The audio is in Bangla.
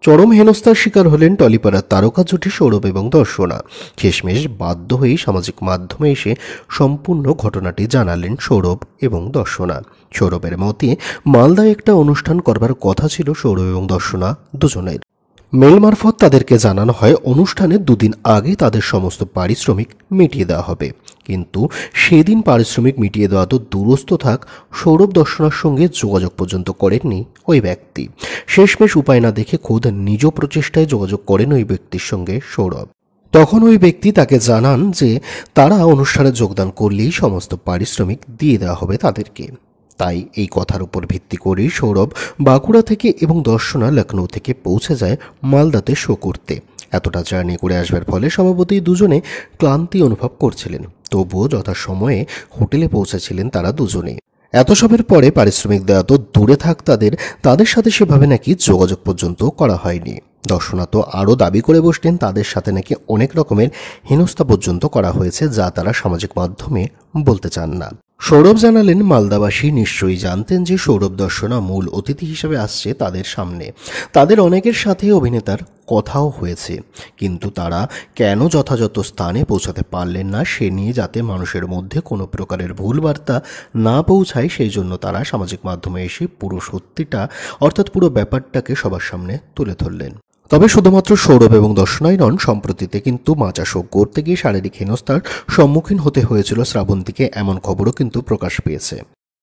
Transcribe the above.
চরম হেনস্থার শিকার হলেন টলিপাড়ার তারকা জুটি সৌরভ এবং দর্শনা। শেষমেশ বাধ্য হয়েই সামাজিক মাধ্যমে এসে সম্পূর্ণ ঘটনাটি জানালেন সৌরভ এবং দর্শনা। সৌরভের মতে মালদায় একটা অনুষ্ঠান করবার কথা ছিল সৌরভ এবং দর্শনা দুজনের। মেল মারফত তাদেরকে জানানো হয় অনুষ্ঠানের দুদিন আগে তাদের সমস্ত পারিশ্রমিক মিটিয়ে দেওয়া হবে, কিন্তু সেদিন পারিশ্রমিক মিটিয়ে দেওয়া তো দূরস্থ থাক, সৌরভ দর্শনার সঙ্গে যোগাযোগ পর্যন্ত করেননি ওই ব্যক্তি। শেষমেশ উপায় না দেখে খোদ নিজ প্রচেষ্টায় যোগাযোগ করেন ওই ব্যক্তির সঙ্গে সৌরভ। তখন ওই ব্যক্তি তাকে জানান যে তারা অনুষ্ঠানে যোগদান করলেই সমস্ত পারিশ্রমিক দিয়ে দেওয়া হবে তাদেরকে। তাই এই কথার উপর ভিত্তি করেই সৌরভ বাঁকুড়া থেকে এবং দর্শনা লখনৌ থেকে পৌঁছে যায় মালদাতে শো করতে। এতটা জার্নি করে আসবার ফলে স্বভাবতই দুজনে ক্লান্তি অনুভব করছিলেন, তবুও যথাসময়ে হোটেলে পৌঁছেছিলেন তারা দুজনে। এত সবের পরে পারিশ্রমিক দেওয়া তো দূরে থাক, তাদের সাথে সেভাবে নাকি যোগাযোগ পর্যন্ত করা হয়নি। দর্শনা তো আরও দাবি করে বসলেন তাদের সাথে নাকি অনেক রকমের হেনস্থা পর্যন্ত করা হয়েছে, যা তারা সামাজিক মাধ্যমে বলতে চান না। সৌরভ জানালেন মালদাবাসী নিশ্চয়ই জানতেন যে সৌরভ দর্শনা মূল অতিথি হিসেবে আসছে তাদের সামনে। তাদের অনেকের সাথে অভিনেতার কথাও হয়েছে, কিন্তু তারা কেন যথাযথ স্থানে পৌঁছাতে পারলেন না সে নিয়ে যাতে মানুষের মধ্যে কোনো প্রকারের ভুল বার্তা না পৌঁছায়, সেই জন্য তারা সামাজিক মাধ্যমে এসে পুরো সত্যিটা অর্থাৎ পুরো ব্যাপারটাকে সবার সামনে তুলে ধরলেন। তবে শুধুমাত্র সৌরভ এবং দর্শনাই নন, সম্প্রতিতে কিন্তু মাচা শো করতে গিয়ে শারীরিক হেনস্থার সম্মুখীন হতে হয়েছিল শ্রাবন্তীকে, এমন খবরও কিন্তু প্রকাশ পেয়েছে।